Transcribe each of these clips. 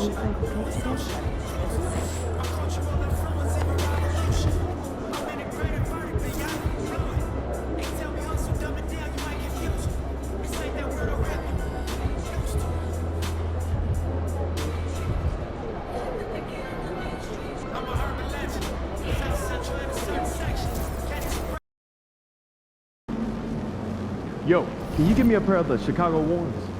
Yo, can you give me a pair of the Chicago ones?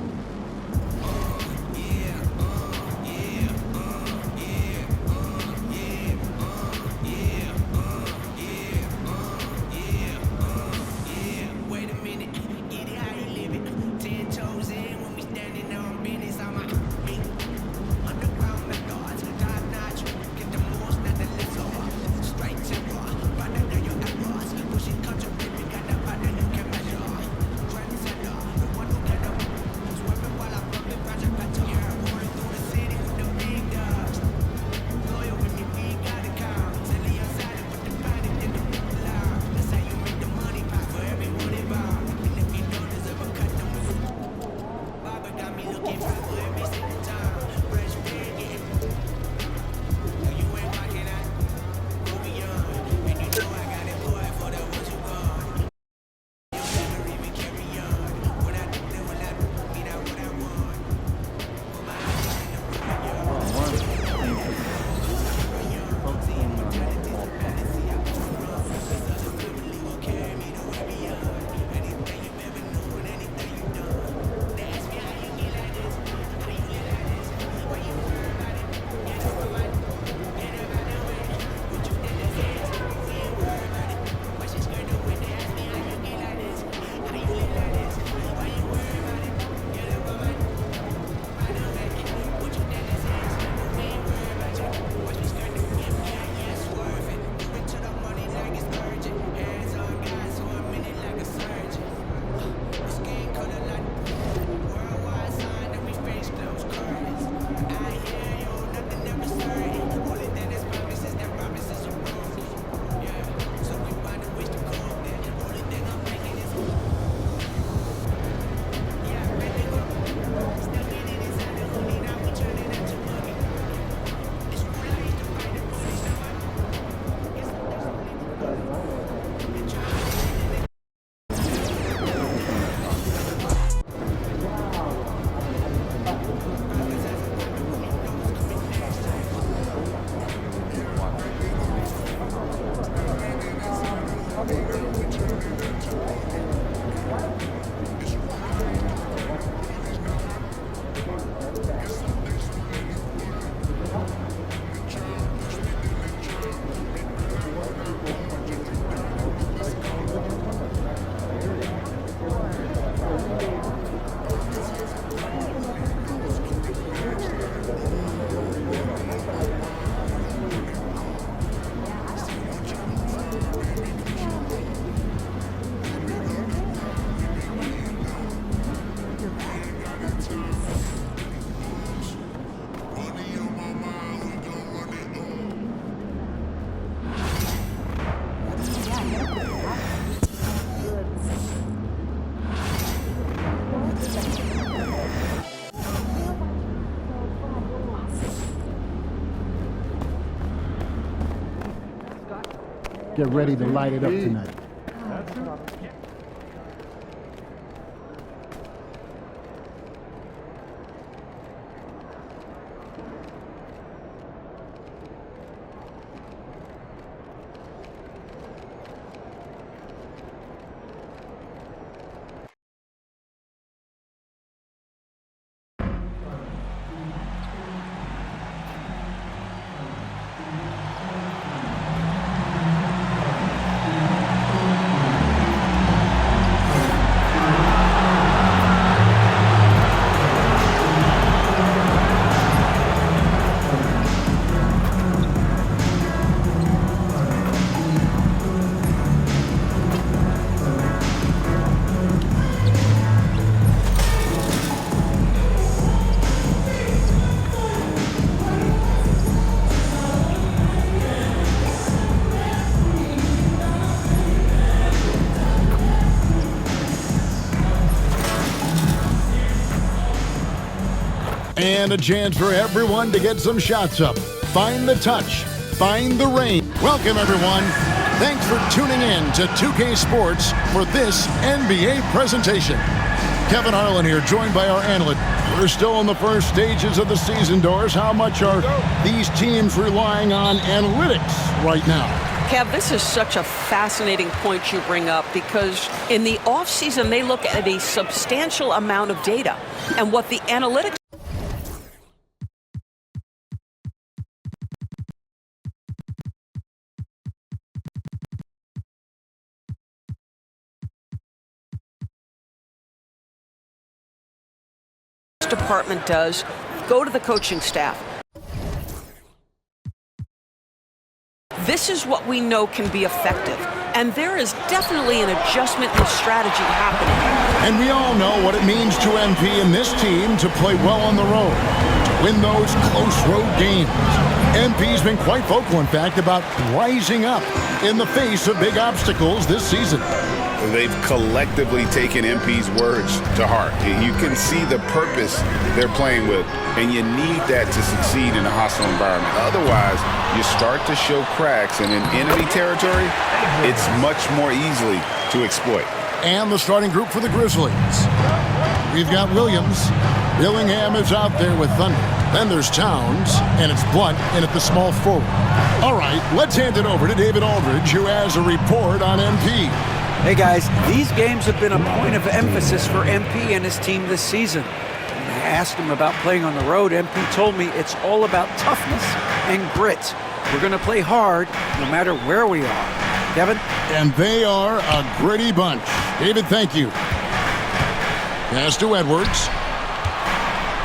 Get ready to light it up tonight. And a chance for everyone to get some shots up. Find the touch. Find the rain. Welcome, everyone. Thanks for tuning in to 2K Sports for this NBA presentation. Kevin Harlan here, joined by our analyst. We're still in the first stages of the season, Doris. How much are these teams relying on analytics right now? Kev, this is such a fascinating point you bring up because in the offseason, they look at a substantial amount of data. And what the analytics department does, go to the coaching staff. This is what we know can be effective. And there is definitely an adjustment in strategy happening. And we all know what it means to MP and this team to play well on the road, to win those close road games. MP's been quite vocal, in fact, about rising up in the face of big obstacles this season. They've collectively taken MP's words to heart. You can see the purpose they're playing with, and you need that to succeed in a hostile environment. Otherwise, you start to show cracks, and in enemy territory, it's much more easily to exploit. And the starting group for the Grizzlies. We've got Williams. Billingham is out there with Thunder. Then there's Towns, and it's Blunt in at the small forward. All right, let's hand it over to David Aldridge, who has a report on MP. Hey guys, these games have been a point of emphasis for MP and his team this season. When I asked him about playing on the road, MP told me it's all about toughness and grit. We're going to play hard no matter where we are. Kevin? And they are a gritty bunch. David, thank you. Pass to Edwards.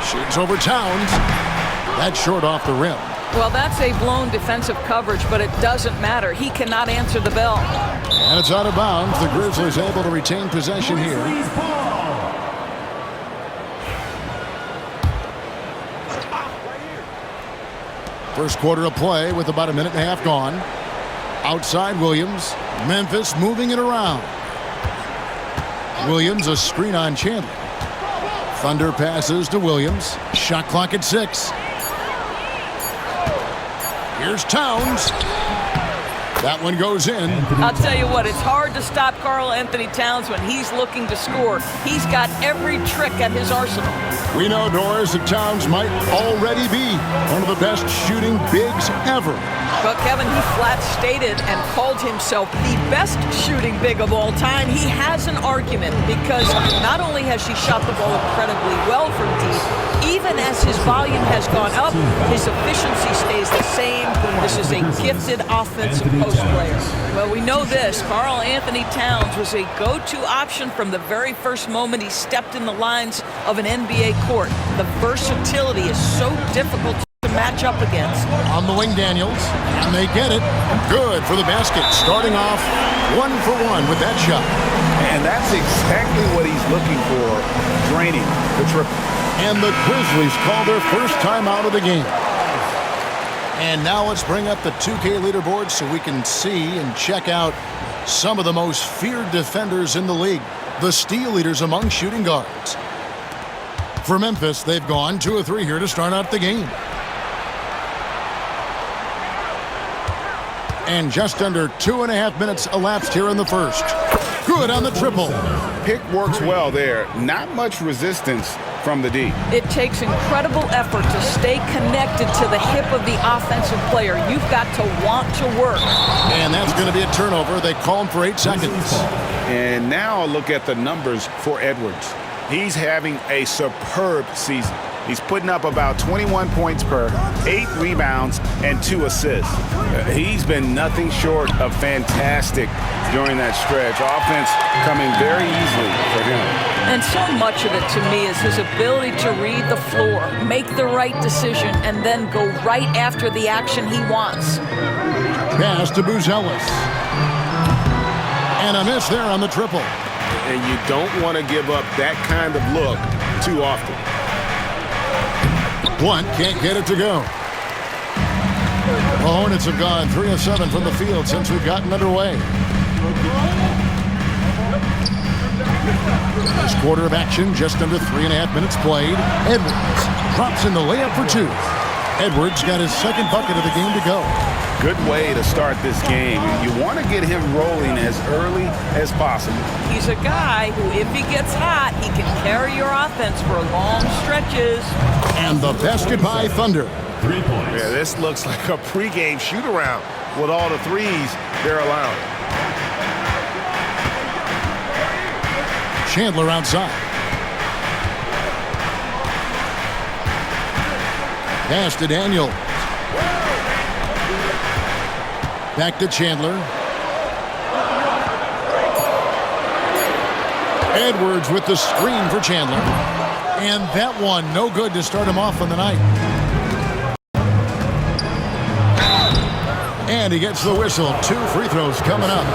Shoots over Towns. That's short off the rim. Well, that's a blown defensive coverage, but it doesn't matter. He cannot answer the bell. And it's out of bounds. The Grizzlies able to retain possession here. First quarter of play with about a minute and a half gone. Outside Williams. Memphis moving it around. Williams a screen on Chandler. Thunder passes to Williams. Shot clock at 6. Here's Towns. That one goes in. I'll tell you what, it's hard to stop Karl Anthony Towns when he's looking to score. He's got every trick at his arsenal. We know, Doris, that Towns might already be one of the best shooting bigs ever. But Kevin, he flat stated and called himself the best shooting big of all time. He has an argument because not only has he shot the ball incredibly well from deep, even as his volume has gone up, his efficiency stays the same. This is a gifted offensive post player. Well, we know this. Karl Anthony Towns was a go-to option from the very first moment he stepped in the lines of an NBA court. The versatility is so difficult to match up against. On the wing, Daniels, and they get it. Good for the basket. Starting off 1 for 1 with that shot. And that's exactly what he's looking for, draining the triple. And the Grizzlies call their first time out of the game. And now let's bring up the 2K leaderboard so we can see and check out some of the most feared defenders in the league, the steal leaders among shooting guards. For Memphis, they've gone 2 of 3 here to start out the game. And just under 2.5 minutes elapsed here in the first. Good on the triple. Pick works well there. Not much resistance from the D. It takes incredible effort to stay connected to the hip of the offensive player. You've got to want to work. And that's going to be a turnover. They call him for 8 seconds. And now look at the numbers for Edwards. He's having a superb season. He's putting up about 21 points per, 8 rebounds, and 2 assists. He's been nothing short of fantastic during that stretch. Offense coming very easily for him. And so much of it to me is his ability to read the floor, make the right decision, and then go right after the action he wants. Pass to Buzelis. And a miss there on the triple. And you don't want to give up that kind of look too often. Blunt can't get it to go. The Hornets have gone 3 of 7 from the field since we've gotten underway. This quarter of action, just under 3.5 minutes played. Edwards drops in the layup for two. Edwards got his second bucket of the game to go. Good way to start this game. You want to get him rolling as early as possible. He's a guy who, if he gets hot, he can carry your offense for long stretches. And the basket by Thunder. 3 points. Yeah, this looks like a pregame shoot-around with all the threes they're allowing. Chandler outside. Pass to Daniel. Back to Chandler. Edwards with the screen for Chandler. And that one no good to start him off on the night. And he gets the whistle. 2 free throws coming up.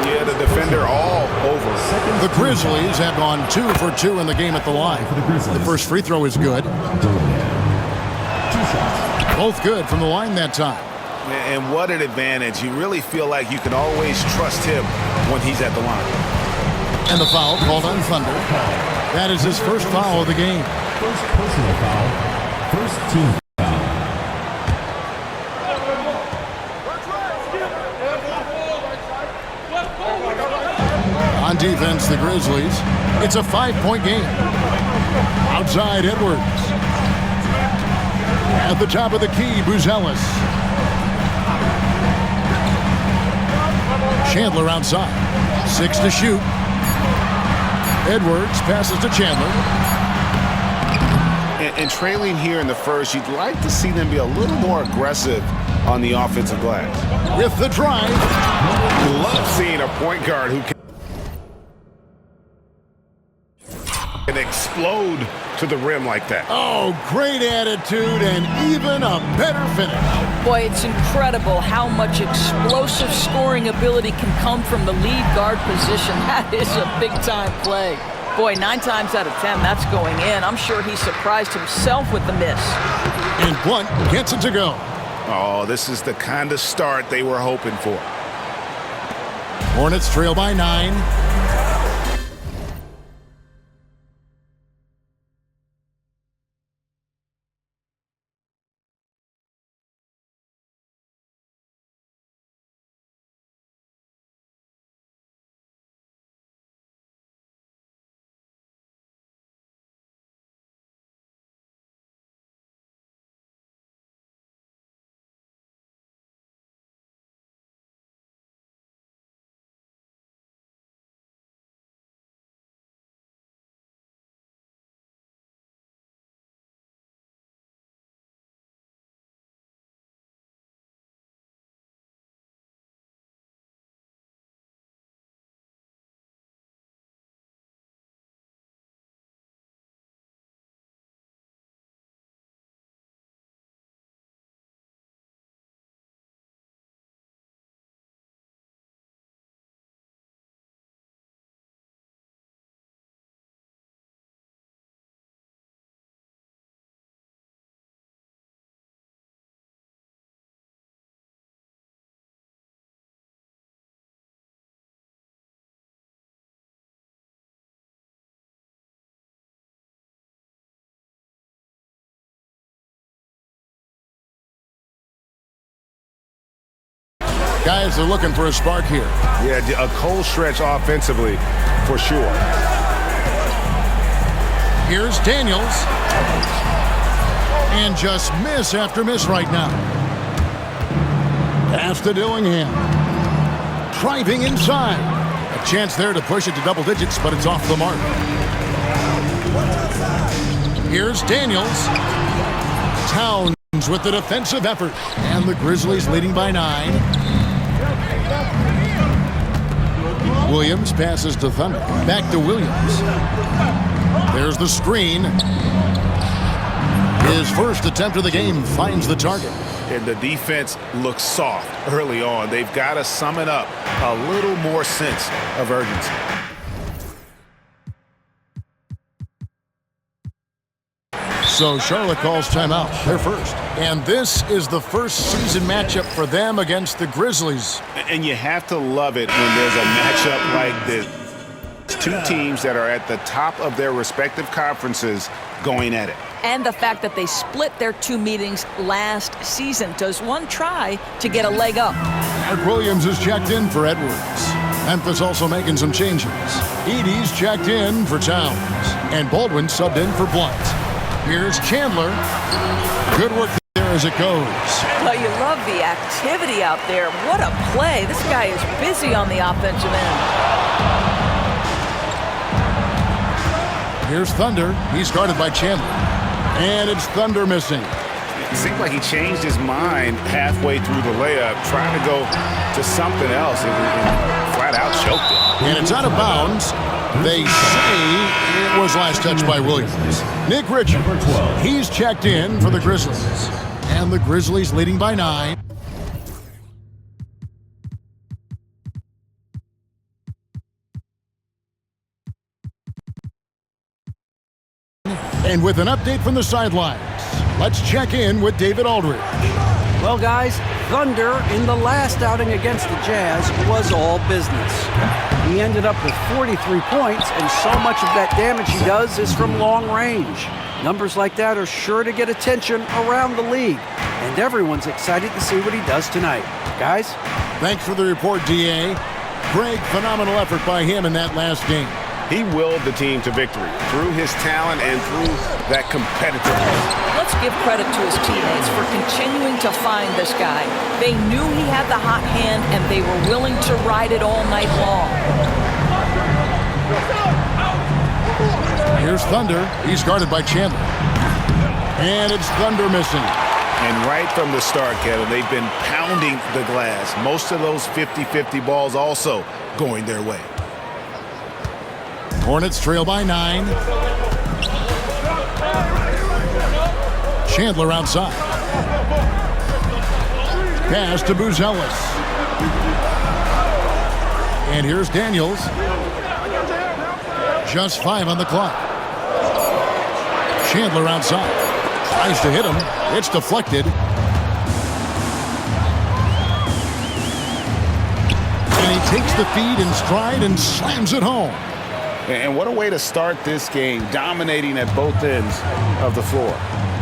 Yeah, the defender all over. The Grizzlies have gone 2 for 2 in the game at the line. The first free throw is good. 2 shots. Both good from the line that time. And what an advantage. You really feel like you can always trust him when he's at the line. And the foul called on Thunder. That is his first foul of the game. First personal foul. First team foul. On defense, the Grizzlies. It's a 5-point game. Outside, Edwards. At the top of the key, Buzelis. Chandler outside. 6 to shoot. Edwards passes to Chandler. And trailing here in the first, you'd like to see them be a little more aggressive on the offensive glass. With the drive. Love seeing a point guard who can explode to the rim like that. Oh, great attitude and even a better finish. Boy, it's incredible how much explosive scoring ability can come from the lead guard position. That is a big-time play. Boy, 9 times out of 10, that's going in. I'm sure he surprised himself with the miss. And Blunt gets it to go. Oh, this is the kind of start they were hoping for. Hornets trail by 9. Guys are looking for a spark here. Yeah, a cold stretch offensively for sure. Here's Daniels. And just miss after miss right now. Pass to Dillingham. Driving inside. A chance there to push it to double digits, but it's off the mark. Here's Daniels. Towns with the defensive effort. And the Grizzlies leading by 9. Williams passes to Thunder. Back to Williams. There's the screen. His first attempt of the game finds the target. And the defense looks soft early on. They've got to sum it up. A little more sense of urgency. So Charlotte calls timeout. They're first. And this is the first season matchup for them against the Grizzlies. And you have to love it when there's a matchup like this. two teams that are at the top of their respective conferences going at it. And the fact that they split their two meetings last season. Does one try to get a leg up? Mark Williams is checked in for Edwards. Memphis also making some changes. Edey's checked in for Towns. And Baldwin subbed in for Blunt. Here's Chandler. Good work there as it goes. Well, you love the activity out there. What a play. This guy is busy on the offensive end. Here's Thunder. He's guarded by Chandler. And it's Thunder missing. It seemed like he changed his mind halfway through the layup, trying to go to something else, and flat out choked it. And it's out of bounds. They say it was last touched by Williams. Nick Richards, he's checked in for the Grizzlies. And the Grizzlies leading by 9. And with an update from the sidelines, let's check in with David Aldridge. Well, guys, Thunder in the last outing against the Jazz was all business. He ended up with 43 points, and so much of that damage he does is from long range. Numbers like that are sure to get attention around the league, and everyone's excited to see what he does tonight. Guys? Thanks for the report, D.A. Greg, phenomenal effort by him in that last game. He willed the team to victory through his talent and through that competitiveness. Let's give credit to his teammates for continuing to find this guy. They knew he had the hot hand, and they were willing to ride it all night long. Here's Thunder. He's guarded by Chandler. And it's Thunder missing. And right from the start, Kevin, they've been pounding the glass. Most of those 50-50 balls also going their way. Hornets trail by 9. Chandler outside. Pass to Buzelis. And here's Daniels. Just 5 on the clock. Chandler outside. Tries to hit him. It's deflected. And he takes the feed in stride and slams it home. And what a way to start this game, dominating at both ends of the floor.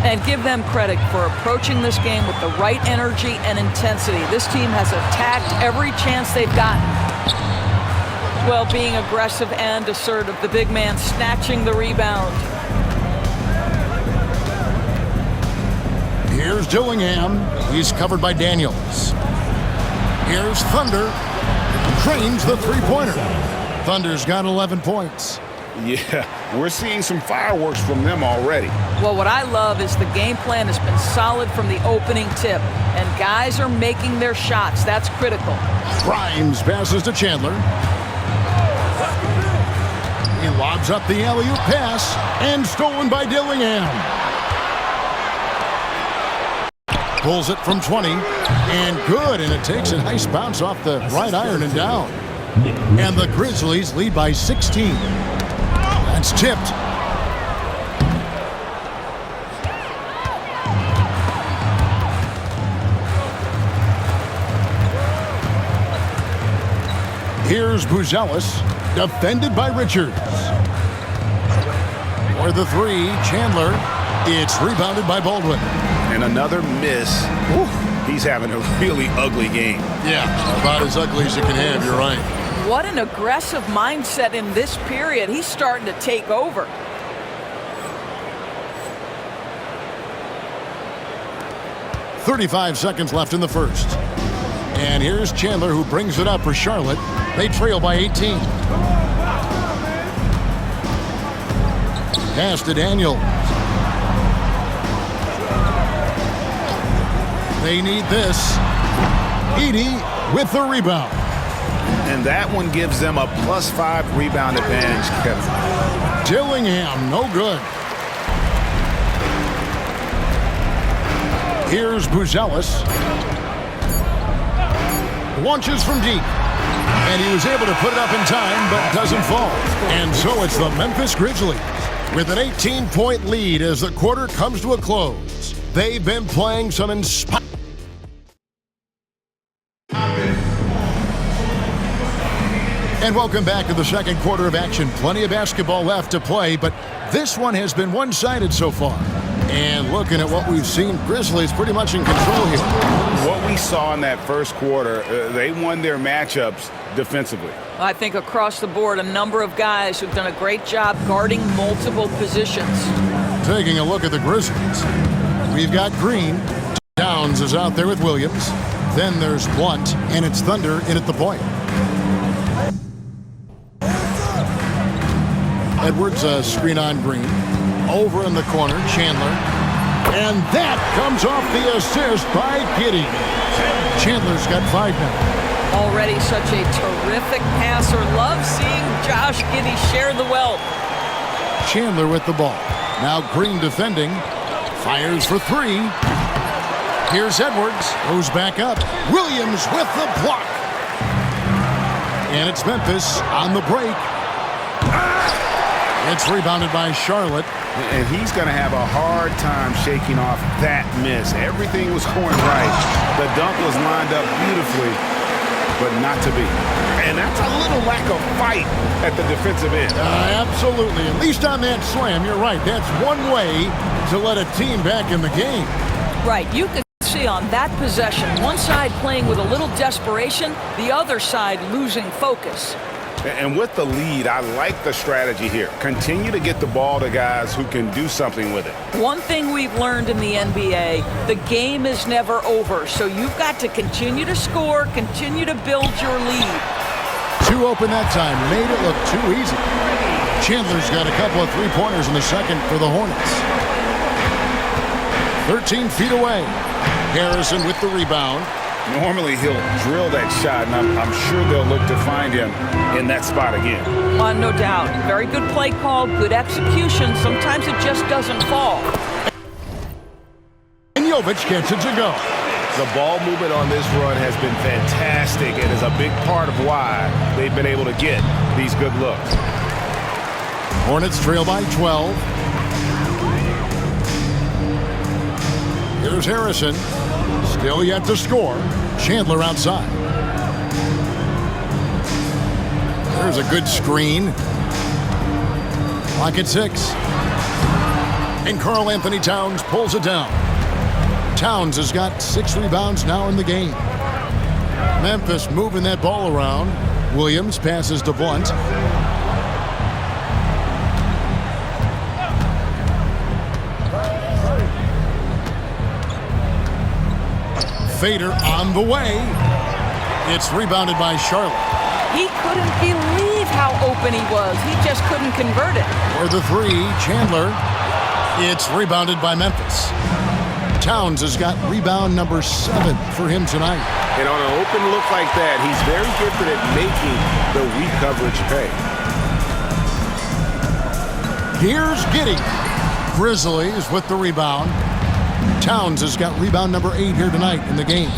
And give them credit for approaching this game with the right energy and intensity. This team has attacked every chance they've gotten. Well, being aggressive and assertive, the big man snatching the rebound. Here's Dillingham. He's covered by Daniels. Here's Thunder. Drains the three-pointer. Thunder's got 11 points. Yeah, we're seeing some fireworks from them already. Well, what I love is the game plan has been solid from the opening tip, and guys are making their shots. That's critical. Grimes passes to Chandler. He lobs up the alley-oop pass, and stolen by Dillingham. Pulls it from 20, and good, and it takes a nice bounce off the right iron and down. And the Grizzlies lead by 16. That's tipped. Here's Buzelis, defended by Richards. For the 3, Chandler. It's rebounded by Baldwin. And another miss. Ooh, he's having a really ugly game. Yeah, about as ugly as you can have, you're right. What an aggressive mindset in this period. He's starting to take over. .35 seconds left in the first. And here's Chandler, who brings it up for Charlotte. They trail by 18. Pass to Daniel. They need this. Edey with the rebound. And that one gives them a +5 rebound advantage, Kevin. Dillingham, no good. Here's Buzelis. Launches from deep. And he was able to put it up in time, but doesn't fall. And so it's the Memphis Grizzlies with an 18-point lead as the quarter comes to a close. They've been playing some inspiring. And welcome back to the second quarter of action. Plenty of basketball left to play, but this one has been one-sided so far. And looking at what we've seen, Grizzlies pretty much in control here. What we saw in that first quarter, they won their matchups defensively. I think across the board, a number of guys who've done a great job guarding multiple positions. Taking a look at the Grizzlies, we've got Green. Towns is out there with Williams. Then there's Blunt, and it's Thunder in at the point. Edwards, screen on Green. Over in the corner, Chandler. And that comes off the assist by Giddey. Chandler's got 5 now. Already such a terrific passer. Love seeing Josh Giddey share the wealth. Chandler with the ball. Now Green defending. Fires for 3. Here's Edwards. Goes back up. Williams with the block. And it's Memphis on the break. It's rebounded by Charlotte. And he's going to have a hard time shaking off that miss. Everything was going right. The dunk was lined up beautifully, but not to be. And that's a little lack of fight at the defensive end. Absolutely. At least on that slam, you're right. That's one way to let a team back in the game. Right. You can see on that possession, one side playing with a little desperation, the other side losing focus. And with the lead, I like the strategy here. Continue to get the ball to guys who can do something with it. One thing we've learned in the NBA, the game is never over. So you've got to continue to score, continue to build your lead. 2 open that time. Made it look too easy. Chandler's got a couple of 3-pointers in the second for the Hornets. 13 feet away. Harrison with the rebound. Normally he'll drill that shot, and I'm sure they'll look to find him in that spot again. No doubt. Very good play call, good execution. Sometimes it just doesn't fall. And Jovic gets it to go. The ball movement on this run has been fantastic and is a big part of why they've been able to get these good looks. Hornets trail by 12. Here's Harrison. Still yet to score. Chandler outside. There's a good screen. Clock at 6. And Karl Anthony Towns pulls it down. Towns has got 6 rebounds now in the game. Memphis moving that ball around. Williams passes to Blunt. Fader on the way. It's rebounded by Charlotte. He couldn't believe how open he was. He just couldn't convert it. For the 3, Chandler. It's rebounded by Memphis. Towns has got rebound number 7 for him tonight. And on an open look like that, he's very gifted at making the weak coverage pay. Here's Giddey. Grizzlies with the rebound. Towns has got rebound number 8 here tonight in the game.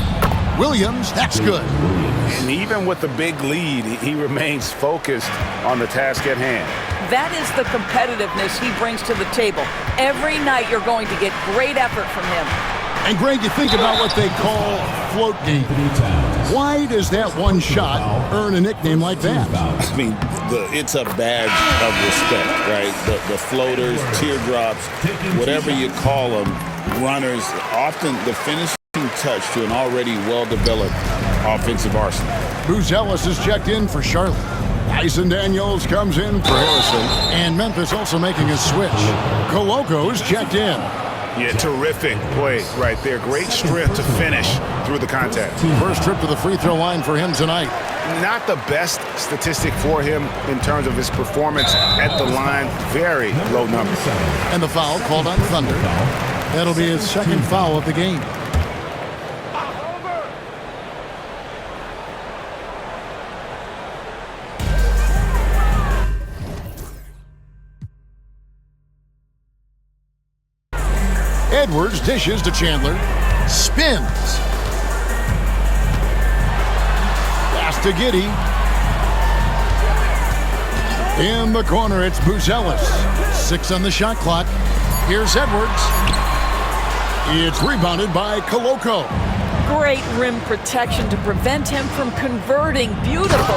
Williams, that's good. And even with the big lead, he remains focused on the task at hand. That is the competitiveness he brings to the table. Every night you're going to get great effort from him. And Greg, you think about what they call float game. Why does that one shot earn a nickname like that? I mean, it's a badge of respect, right? The floaters, teardrops, whatever you call them, runners, often the finishing touch to an already well-developed offensive arsenal. Buzelis is checked in for Charlotte. Tyson Daniels comes in for Harrison. And Memphis also making a switch. Coloco's checked in. Yeah, terrific play right there. Great strength to finish through the contact. First trip to the free throw line for him tonight. Not the best statistic for him in terms of his performance at the line. Very low number. And the foul called on Thunder. That'll be his second foul of the game. Edwards dishes to Chandler. Spins. Pass to Giddey. In the corner, it's Buzelis. 6 on the shot clock. Here's Edwards. It's rebounded by Koloko. Great rim protection to prevent him from converting. Beautiful.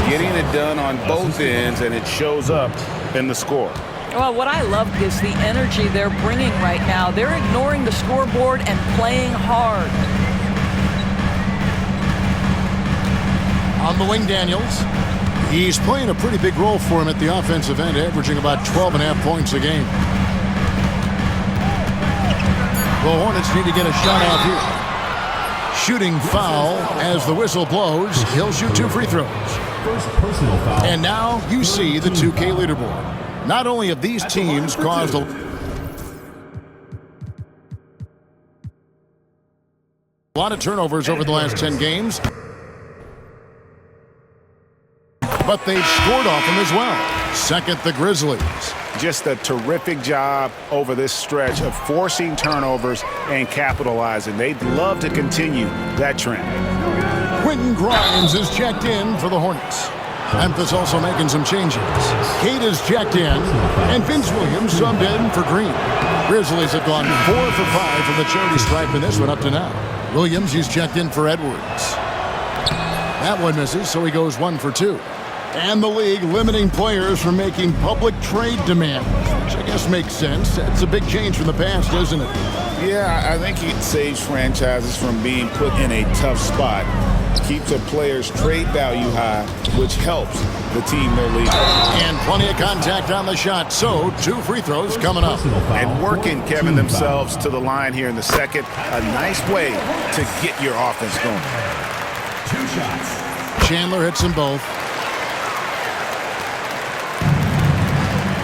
Getting it done on both ends, and it shows up in the score. Well, what I love is the energy they're bringing right now. They're ignoring the scoreboard and playing hard. On the wing, Daniels. He's playing a pretty big role for him at the offensive end, averaging about 12.5 points a game. The Hornets need to get a shot off here. Shooting foul as the whistle blows. He'll shoot 2 free throws. First personal foul. And now you see the 2K leaderboard. Not only have these teams caused a lot of turnovers over the last 10 games, but they've scored off them as well. Second, the Grizzlies. Just a terrific job over this stretch of forcing turnovers and capitalizing. They'd love to continue that trend. Quentin Grimes is checked in for the Hornets. Memphis also making some changes. Cade is checked in, and Vince Williams subbed in for Green. Grizzlies have gone 4 for 5 from the charity stripe in this one up to now. Williams, he's checked in for Edwards. That one misses, so he goes 1 for 2. And the league limiting players from making public trade demands, which I guess makes sense. That's a big change from the past, isn't it? Yeah, I think it saves franchises from being put in a tough spot. Keeps a player's trade value high, which helps the team they're leading. And plenty of contact on the shot, so 2 free throws coming up. And working, Kevin, themselves to the line here in the second. A nice way to get your offense going. 2 shots. Chandler hits them both.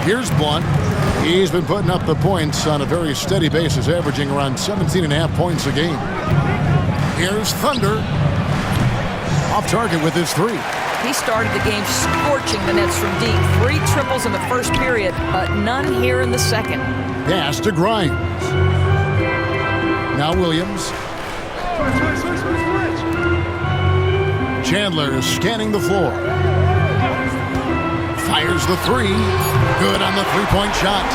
Here's Blunt. He's been putting up the points on a very steady basis, averaging around 17.5 points a game. Here's Thunder. Off target with his 3. He started the game scorching the Nets from deep. 3 triples in the first period, but none here in the second. Pass to Grimes. Now Williams. Chandler is scanning the floor. Fires the 3. Good on the 3-point shot.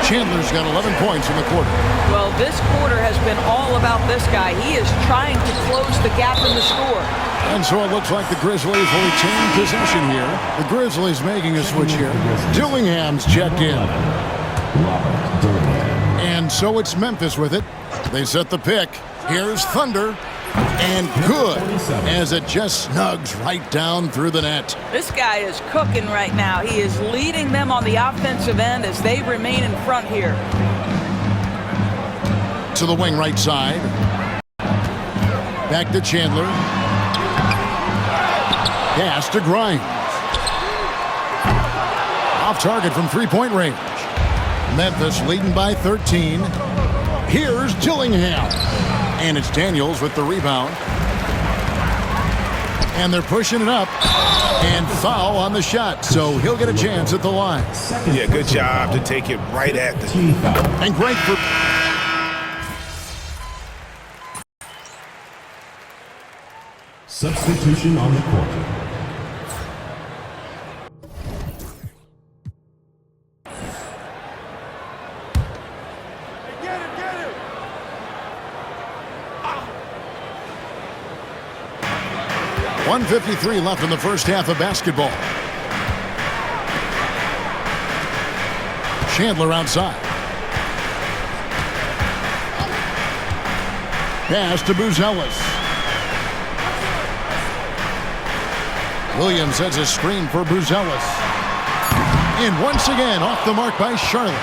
Chandler's got 11 points in the quarter. Well, this quarter has been all about this guy. He is trying to close the gap in the score. And so it looks like the Grizzlies will retain possession here. The Grizzlies making a switch here. Dillingham's checked in. And so it's Memphis with it. They set the pick. Here's Thunder. And good, as it just snugs right down through the net. This guy is cooking right now. He is leading them on the offensive end as they remain in front here. To the wing right side. Back to Chandler. Pass to Grimes. Off target from 3-point range. Memphis leading by 13. Here's Dillingham. And it's Daniels with the rebound. And they're pushing it up. And foul on the shot, so he'll get a chance at the line. Yeah, good job to take it right at the Team foul. And great for... Substitution on the court. Get it! 1:53 left in the first half of basketball. Chandler outside. Pass to Buzelis. Williams sets a screen for Buzelis. And once again, off the mark by Charlotte.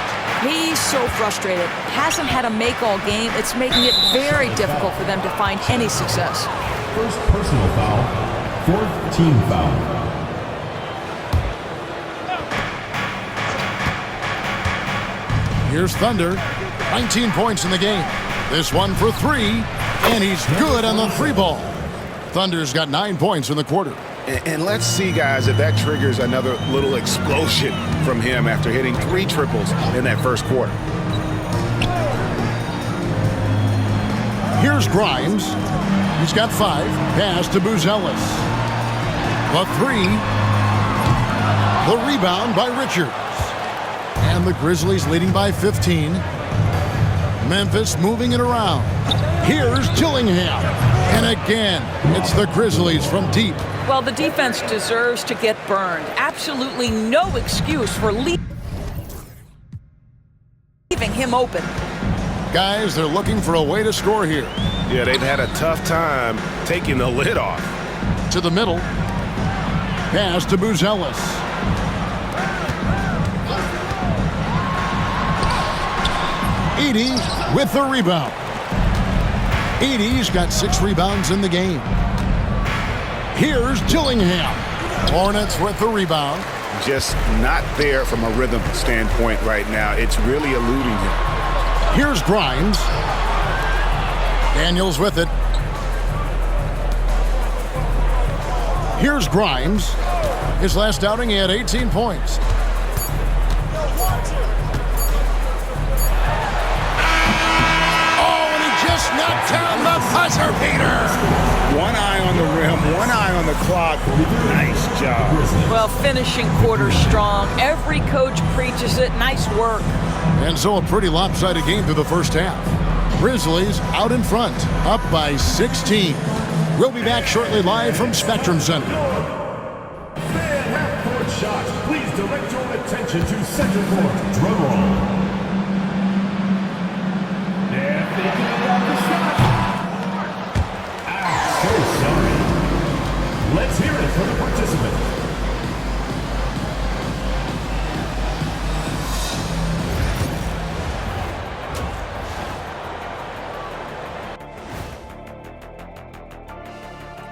He's so frustrated. Hasn't had a make-all game. It's making it very difficult for them to find any success. First personal foul. 4th team foul. Here's Thunder. 19 points in the game. This one for 3. And he's good on the 3 ball. Thunder's got 9 points in the quarter. And let's see, guys, if that triggers another little explosion from him after hitting 3 triples in that first quarter. Here's Grimes. He's got 5. Pass to Buzelis. The 3. The rebound by Richards. And the Grizzlies leading by 15. Memphis moving it around. Here's Dillingham. And again, it's the Grizzlies from deep. Well, the defense deserves to get burned. Absolutely no excuse for leaving him open. Guys, they're looking for a way to score here. Yeah, they've had a tough time taking the lid off. To the middle. Pass to Buzelis. Edey with the rebound. Edey's got 6 rebounds in the game. Here's Dillingham. Hornets with the rebound. Just not there from a rhythm standpoint right now. It's really eluding him. Here's Grimes. Daniels with it. Here's Grimes. His last outing, he had 18 points. Oh, and he just knocked down the buzzer beater. One eye on the rim, one eye on the clock. Nice job. Well, finishing quarter strong. Every coach preaches it. Nice work. And so a pretty lopsided game through the first half. Grizzlies out in front, up by 16. We'll be back shortly live from Spectrum Center. Fan half-court shot. Please direct your attention to center court. Drum roll. And thinking about the shot. So sorry. Let's hear it from the participant.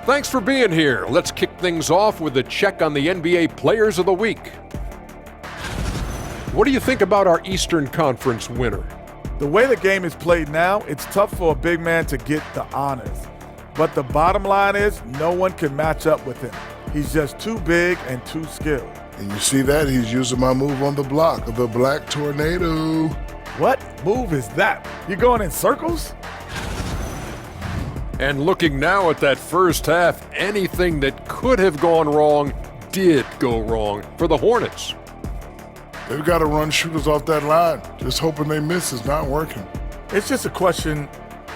Thanks for being here. Let's kick things off with a check on the NBA Players of the Week. What do you think about our Eastern Conference winner? The way the game is played now, it's tough for a big man to get the honors. But the bottom line is no one can match up with him. He's just too big and too skilled. And you see that? He's using my move on the block of the Black Tornado. What move is that? You going in circles? And looking now at that first half, anything that could have gone wrong did go wrong for the Hornets. They've got to run shooters off that line. Just hoping they miss is not working. It's just a question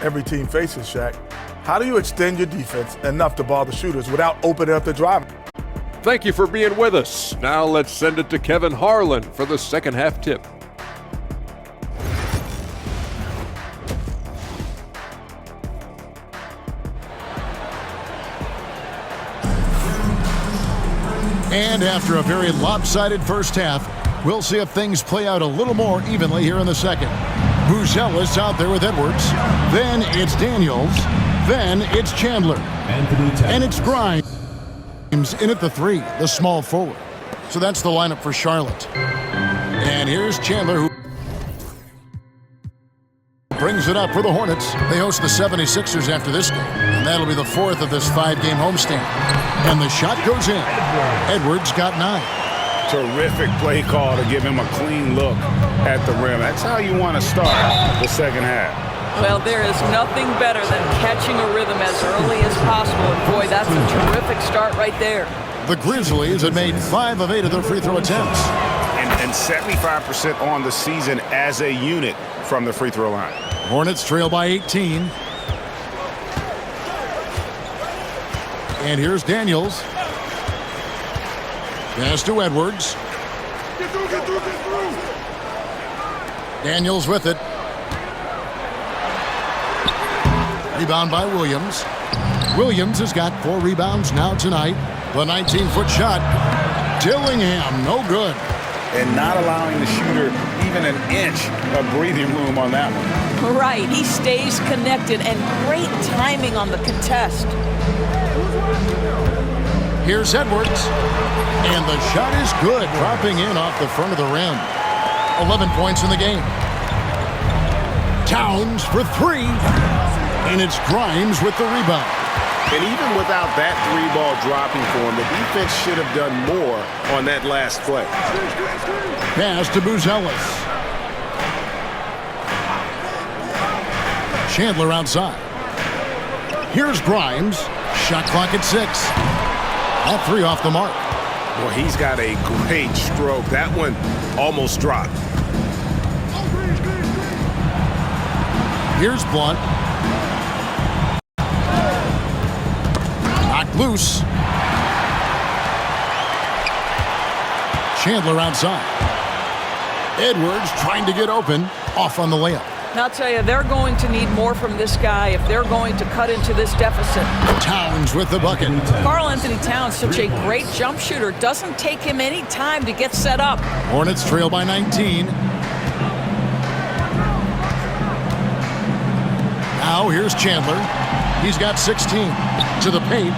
every team faces, Shaq. How do you extend your defense enough to ball the shooters without opening up the drive? Thank you for being with us. Now let's send it to Kevin Harlan for the second half tip. And after a very lopsided first half, we'll see if things play out a little more evenly here in the second. Buzelis out there with Edwards. Then it's Daniels. Then it's Chandler. And it's Grimes in at the 3, the small forward. So that's the lineup for Charlotte. And here's Chandler, who brings it up for the Hornets. They host the 76ers after this game, and that'll be the 4th of this 5-game homestand. And the shot goes in. Edwards got 9. Terrific play call to give him a clean look at the rim. That's how you want to start the second half. Well, there is nothing better than catching a rhythm as early as possible. And boy, that's a terrific start right there. The Grizzlies had made 5 of 8 of their free throw attempts. And 75% on the season as a unit from the free throw line. Hornets trail by 18. And here's Daniels. Pass to Edwards. Get through. Daniels with it. Rebound by Williams. Williams has got 4 rebounds now tonight. The 19-foot shot. Dillingham, no good. And not allowing the shooter even an inch of breathing room on that one. Right, he stays connected and great timing on the contest. Here's Edwards. And the shot is good, dropping in off the front of the rim. 11 points in the game. Towns for 3. And it's Grimes with the rebound. And even without that 3-ball dropping for him, the defense should have done more on that last play. Pass to Buzelis. Chandler outside. Here's Grimes. Shot clock at 6. All 3 off the mark. Well, he's got a great stroke. That one almost dropped. Here's Blunt. Knocked loose. Chandler outside. Edwards trying to get open. Off on the layup. Now, I'll tell you, they're going to need more from this guy if they're going to cut into this deficit. Towns with the bucket. Karl-Anthony Towns, such a great jump shooter, doesn't take him any time to get set up. Hornets trail by 19. Now here's Chandler. He's got 16 to the paint.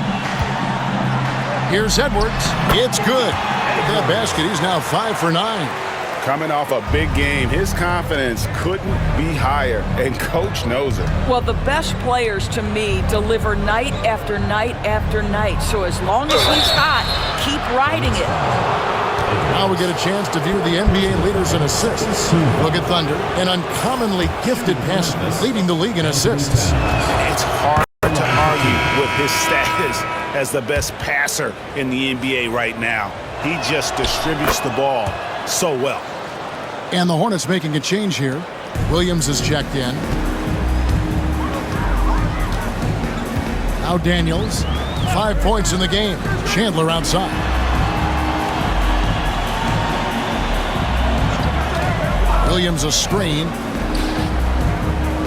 Here's Edwards. It's good. With that basket, he's now 5 for 9. Coming off a big game, his confidence couldn't be higher, and Coach knows it. Well, the best players, to me, deliver night after night after night. So as long as he's hot, keep riding it. Now we get a chance to view the NBA leaders in assists. Look at Thunder, an uncommonly gifted passer, leading the league in assists. It's hard to argue with his status as the best passer in the NBA right now. He just distributes the ball so well. And the Hornets making a change here. Williams is checked in. Now Daniels. 5 points in the game. Chandler outside. Williams a screen.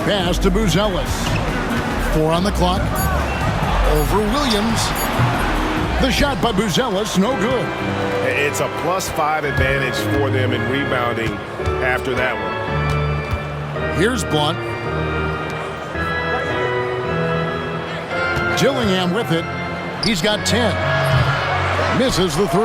Pass to Buzelis. 4 on the clock. Over Williams. The shot by Buzelis, no good. It's a +5 advantage for them in rebounding after that one. Here's Blunt. Gillingham with it. He's got 10. Misses the 3.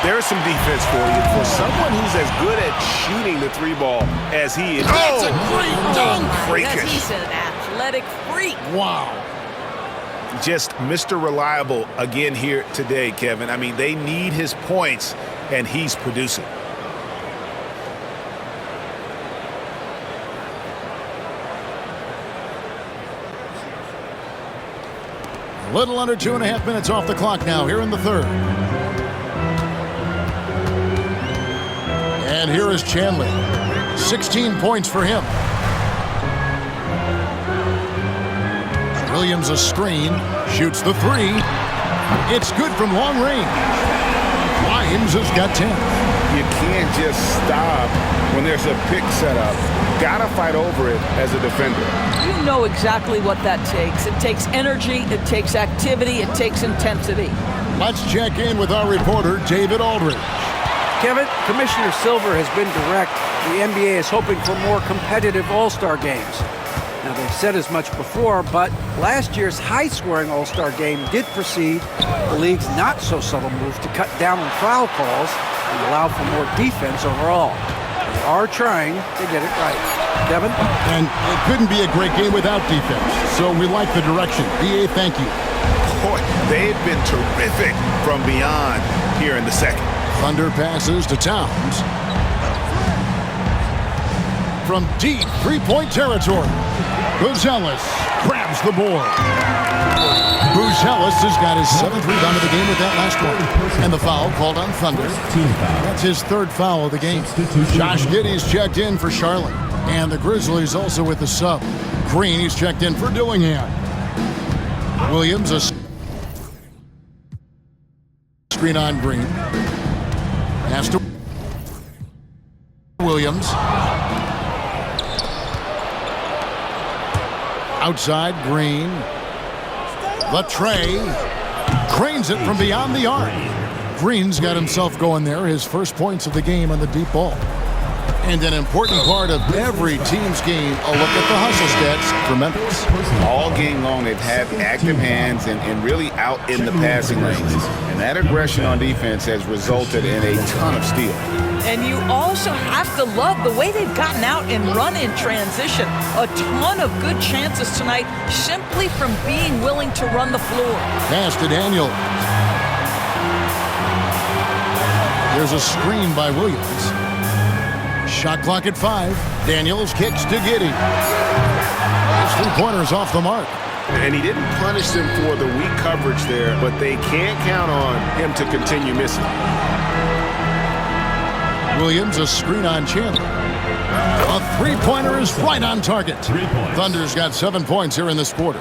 There's some defense for you. For someone who's as good at shooting the 3 ball as he is. That's a great dunk. Freakish. He's an athletic freak. Wow. Just Mr. Reliable again here today, Kevin. I mean, they need his points, and he's producing. A little under 2.5 minutes off the clock now here in the third. And here is Chandler. 16 points for him. Williams a screen, shoots the 3. It's good from long range. Williams has got 10. You can't just stop when there's a pick set up. Gotta fight over it as a defender. You know exactly what that takes. It takes energy, it takes activity, it takes intensity. Let's check in with our reporter, David Aldridge. Kevin, Commissioner Silver has been direct. The NBA is hoping for more competitive All-Star games. Now, they've said as much before, but last year's high-scoring All-Star game did precede the league's not-so-subtle move to cut down on foul calls and allow for more defense overall. They are trying to get it right. Devin? And it couldn't be a great game without defense, so we like the direction. BA, thank you. Boy, they've been terrific from beyond here in the second. Thunder passes to Towns. From deep three-point territory, Buzelis grabs the board. Buzelis has got his 7th rebound of the game with that last one. And the foul called on Thunder. That's his 3rd foul of the game. Josh Giddey's checked in for Charlotte. And the Grizzlies also with the sub. Green, he's checked in for Dillingham. Williams, a screen on Green. Pass to Williams. Outside, Green. Latre cranes it from beyond the arc. Green's got himself going there, his first points of the game on the deep ball. And an important part of every team's game, a look at the hustle stats for Memphis. All game long, they've had active hands and really out in the passing lanes. And that aggression on defense has resulted in a ton of steals. And you also have to love the way they've gotten out and run in transition. A ton of good chances tonight simply from being willing to run the floor. Pass to Daniel. There's a screen by Williams. Shot clock at 5. Daniels kicks to Giddey. His 3-pointers off the mark. And he didn't punish them for the weak coverage there, but they can't count on him to continue missing. Williams, a screen on Chandler. A Three-pointer is right on target. 3 points. Thunder's got 7 points here in this quarter.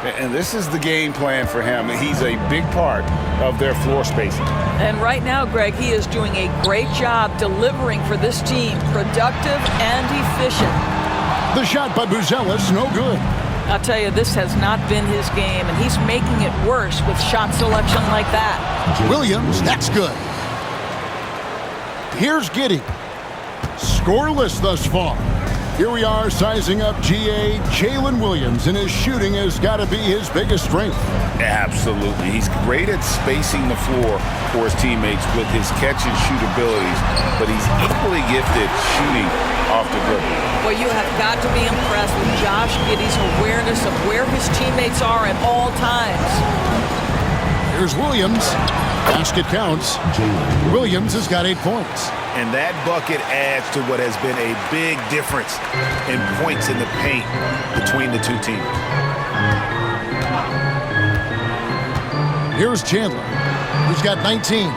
And this is the game plan for him. He's a big part of their floor spacing. And right now, Greg, he is doing a great job delivering for this team, productive and efficient. The shot by Buzelis, no good. I'll tell you, this has not been his game, and he's making it worse with shot selection like that. Williams, that's good. Here's Giddey. Scoreless thus far. Here we are sizing up GA Jalen Williams, and his shooting has got to be his biggest strength. Absolutely. He's great at spacing the floor for his teammates with his catch-and-shoot abilities, but he's equally gifted shooting off the dribble. Well, you have got to be impressed with Josh Giddey's awareness of where his teammates are at all times. Here's Williams. Basket counts. Williams has got 8 points. And that bucket adds to what has been a big difference in points in the paint between the two teams. Here's Chandler, who's got 19.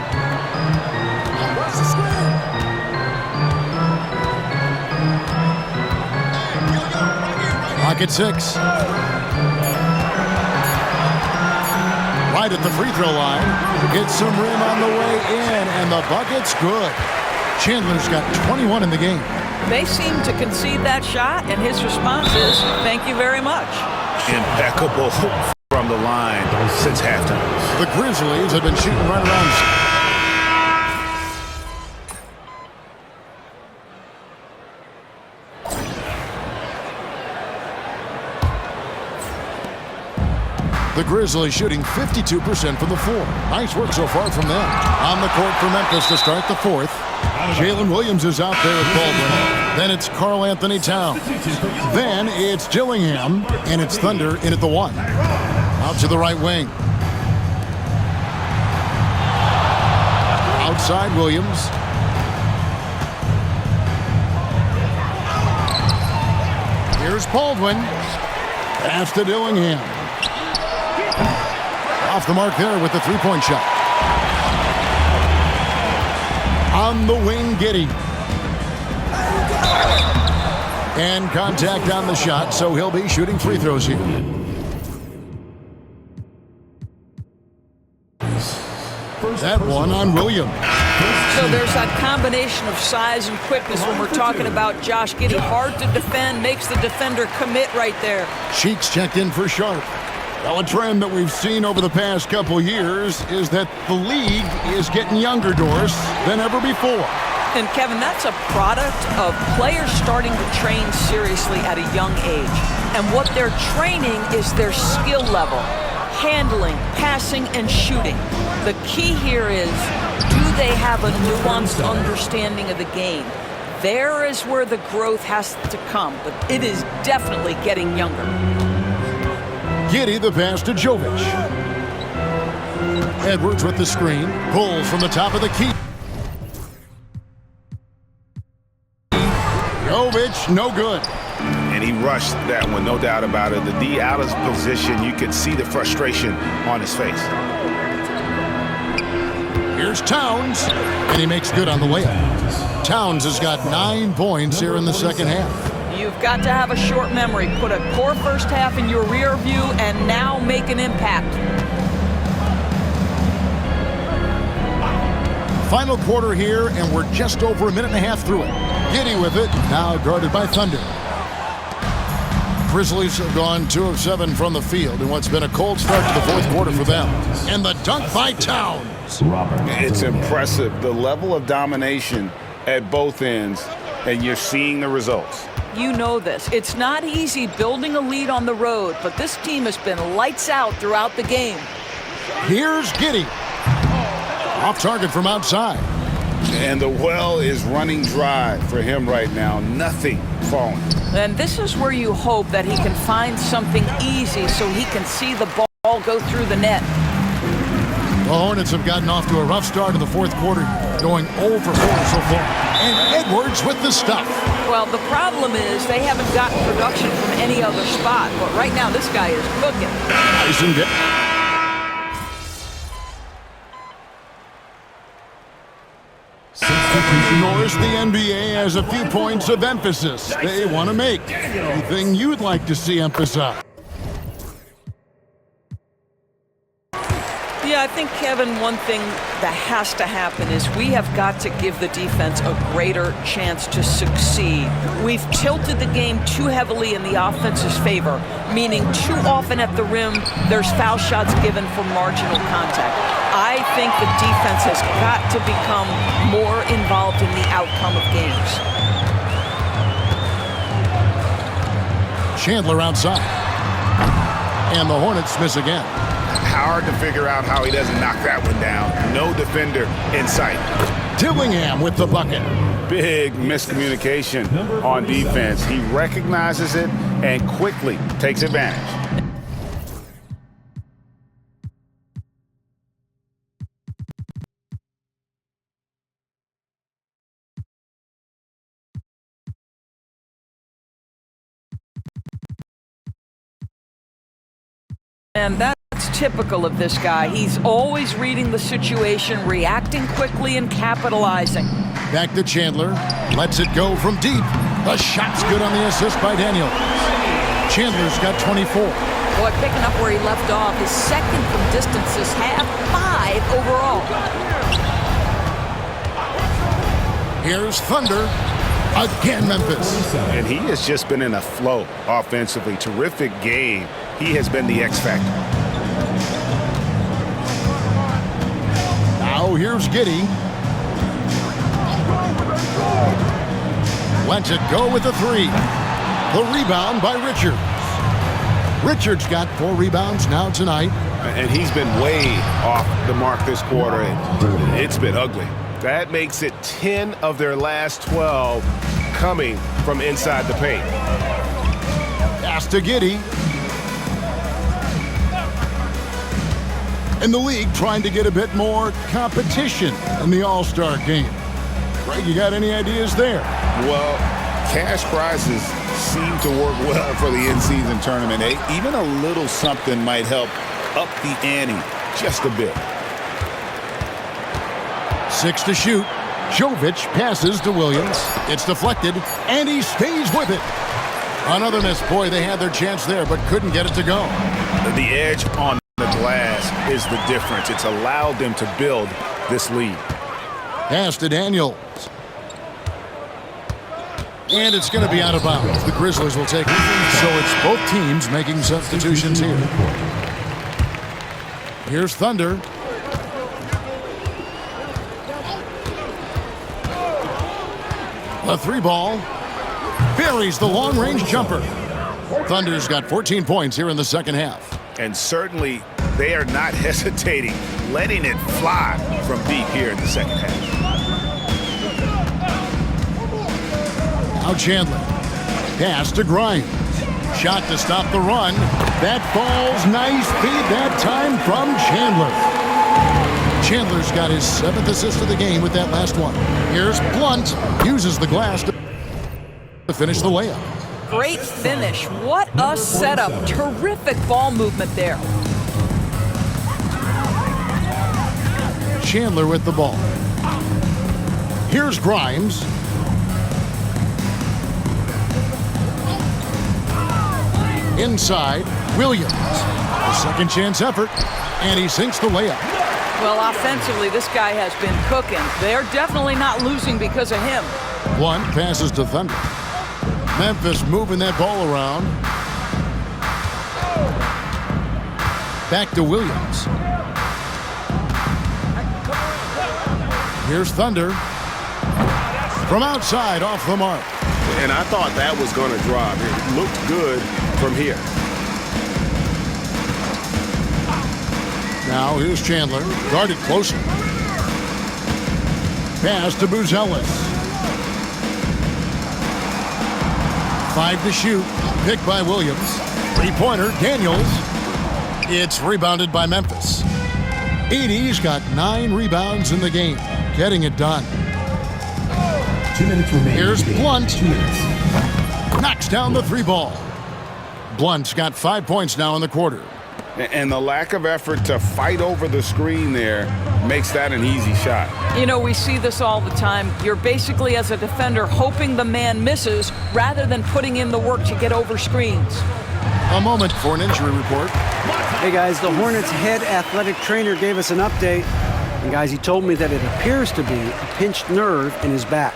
Clock at 6. Right at the free throw line. Gets some rim on the way in, and the bucket's good. Chandler's got 21 in the game. They seem to concede that shot, and his response is, thank you very much. Impeccable from the line since halftime. The Grizzlies have been shooting right around. The Grizzlies shooting 52% from the floor. Nice work so far from them. On the court for Memphis to start the fourth. Jalen Williams is out there with Baldwin. Then it's Karl Anthony Towns. Then it's Dillingham, and it's Thunder in at the 1. Out to the right wing. Outside Williams. Here's Baldwin. Pass to Dillingham. Off the mark there with the three-point shot. On the wing, Giddey. And contact on the shot, so he'll be shooting free throws here. That one on Williams. So there's that combination of size and quickness when we're talking about Josh Giddey. Hard to defend, makes the defender commit right there. Cheeks checked in for Sharp. Well, a trend that we've seen over the past couple years is that the league is getting younger, Doris, than ever before. And Kevin, that's a product of players starting to train seriously at a young age. And what they're training is their skill level, handling, passing, and shooting. The key here is, do they have a nuanced understanding of the game? There is where the growth has to come, but it is definitely getting younger. Giddey the pass to Jovic. Edwards with the screen. Pulls from the top of the key. Jovic, no good. And he rushed that one, no doubt about it. The D out of position, you could see the frustration on his face. Here's Towns, and he makes good on the layup. Towns has got 9 points here in the second half. You've got to have a short memory. Put a core first half in your rear view and now make an impact. Final quarter here, and we're just over a minute and a half through it. Giddey with it, now guarded by Thunder. Grizzlies have gone 2 of 7 from the field in what's been a cold start to the fourth quarter for them. And the dunk by Towns. It's impressive, the level of domination at both ends, and you're seeing the results. You know this. It's not easy building a lead on the road, but this team has been lights out throughout the game. Here's Giddey. Off target from outside. And the well is running dry for him right now. Nothing falling. And this is where you hope that he can find something easy so he can see the ball go through the net. The Hornets have gotten off to a rough start in the fourth quarter, going 0 for 4 so far. And Edwards with the stuff. Well, the problem is they haven't gotten production from any other spot, but right now this guy is cooking. Norris, the NBA has a few points of emphasis they want to make. Anything you'd like to see emphasized? Yeah, I think, Kevin, one thing that has to happen is we have got to give the defense a greater chance to succeed. We've tilted the game too heavily in the offense's favor, meaning too often at the rim, there's foul shots given for marginal contact. I think the defense has got to become more involved in the outcome of games. Chandler outside. And the Hornets miss again. Hard to figure out how he doesn't knock that one down. No defender in sight. Dillingham with the bucket. Big miscommunication on defense. He recognizes it and quickly takes advantage. And that's typical of this guy. He's always reading the situation, reacting quickly, and capitalizing. Back to Chandler. Lets it go from deep. The shot's good on the assist by Daniels. Chandler's got 24. Boy, picking up where he left off. His second from distance this half, 5 overall. Here's Thunder. Again, Memphis. And he has just been in a flow offensively. Terrific game. He has been the X factor. Now here's Giddey. Lets it go with the 3. The rebound by Richards. Richards got 4 rebounds now tonight. And he's been way off the mark this quarter. It's been ugly. That makes it 10 of their last 12 coming from inside the paint. Pass to Giddey. In the league, trying to get a bit more competition in the All-Star game. Greg, you got any ideas there? Well, cash prizes seem to work well for the in-season tournament. Even a little something might help up the ante just a bit. 6 to shoot. Jovic passes to Williams. It's deflected, and he stays with it. Another miss. Boy, they had their chance there, but couldn't get it to go. The edge on the glass is the difference. It's allowed them to build this lead. Pass to Daniels. And it's going to be out of bounds. The Grizzlies will take it. So it's both teams making substitutions here. Here's Thunder. A 3-ball. Buries the long-range jumper. Thunder's got 14 points here in the second half. And certainly they are not hesitating, letting it fly from deep here in the second half. Now Chandler. Pass to Grimes. Shot to stop the run. That falls. Nice feed that time from Chandler. Chandler's got his 7th assist of the game with that last one. Here's Blunt. Uses the glass to finish the layup. Great finish. What a setup. Terrific ball movement there. Chandler with the ball. Here's Grimes. Inside, Williams. A second chance effort, and he sinks the layup. Well, offensively, this guy has been cooking. They're definitely not losing because of him. Blunt passes to Thunder. Memphis moving that ball around. Back to Williams. Here's Thunder. From outside, off the mark. And I thought that was going to drop. It looked good from here. Now here's Chandler. Guarded closer. Pass to Buzelis. 5 to shoot. Picked by Williams. 3-pointer, Daniels. It's rebounded by Memphis. Edey's got 9 rebounds in the game. Getting it done. 2 minutes remaining. Here's Blunt. 2 minutes. Knocks down the 3-ball. Blunt's got 5 points now in the quarter. And the lack of effort to fight over the screen there makes that an easy shot. You know, we see this all the time. You're basically, as a defender, hoping the man misses rather than putting in the work to get over screens. A moment for an injury report. Hey guys, the Hornets head athletic trainer gave us an update. And guys, he told me that it appears to be a pinched nerve in his back.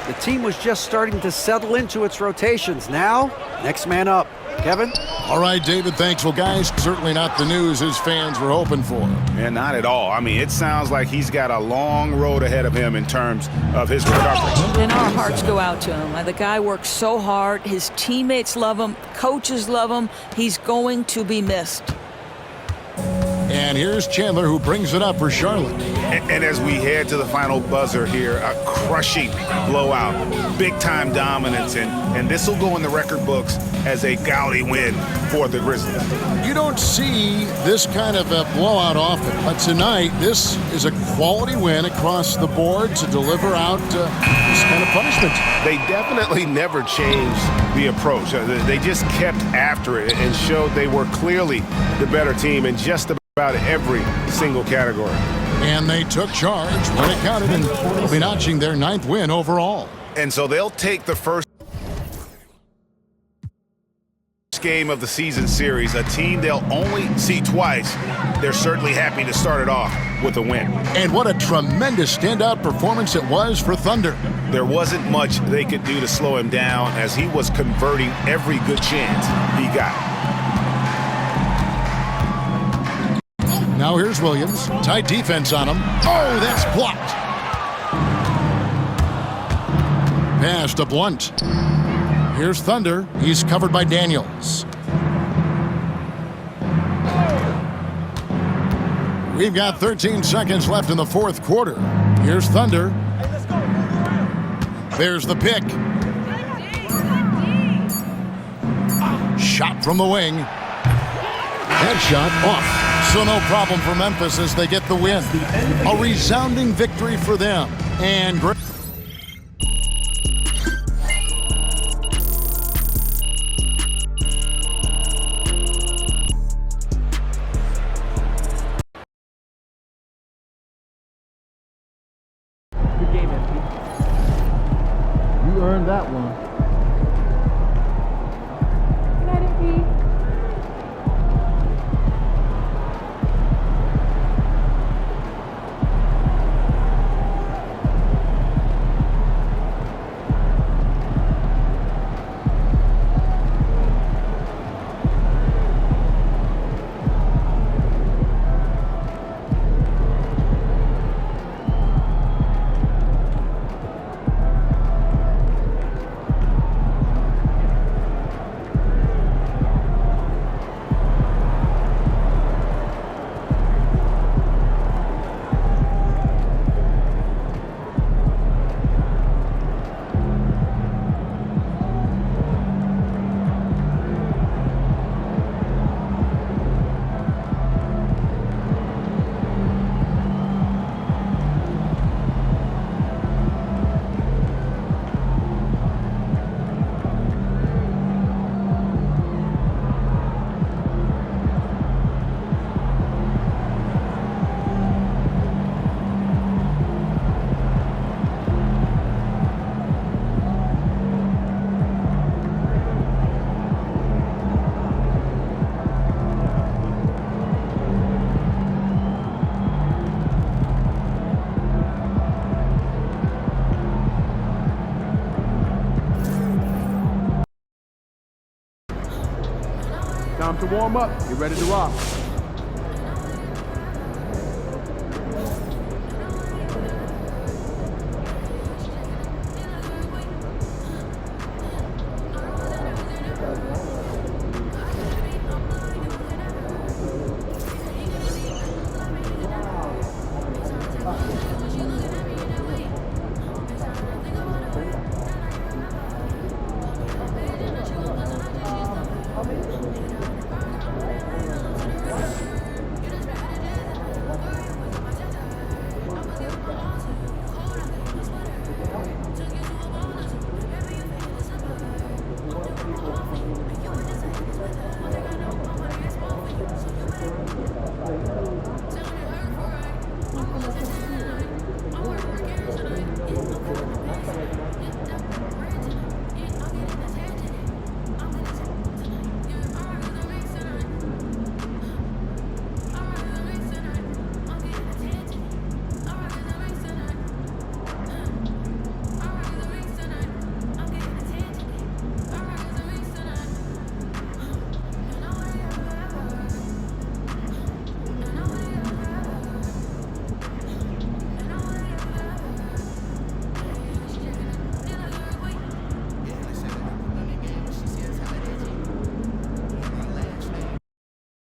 The team was just starting to settle into its rotations. Now, next man up. Kevin? All right, David, thanks. Well, guys, certainly not the news his fans were hoping for. And not at all. I mean, it sounds like he's got a long road ahead of him in terms of his recovery. And our hearts go out to him. The guy works so hard. His teammates love him. Coaches love him. He's going to be missed. And here's Chandler, who brings it up for Charlotte. And as we head to the final buzzer here, a crushing blowout, big-time dominance, and this will go in the record books as a gaudy win for the Grizzlies. You don't see this kind of a blowout often, but tonight this is a quality win across the board to deliver out this kind of punishment. They definitely never changed the approach. They just kept after it and showed they were clearly the better team in just about every single category. And they took charge when it counted, and will be notching their 9th win overall. And so they'll take the first game of the season series, a team they'll only see twice. They're certainly happy to start it off with a win. And what a tremendous standout performance it was for Thunder. There wasn't much they could do to slow him down as he was converting every good chance he got. Now here's Williams. Tight defense on him. Oh, that's blocked. Pass to Blunt. Here's Thunder. He's covered by Daniels. We've got 13 seconds left in the 4th quarter. Here's Thunder. There's the pick. Shot from the wing. Headshot off. So no problem for Memphis as they get the win. A resounding victory for them. And great. Good game, MP. You earned that one. Good night, MP. Time to warm up. Get ready to rock.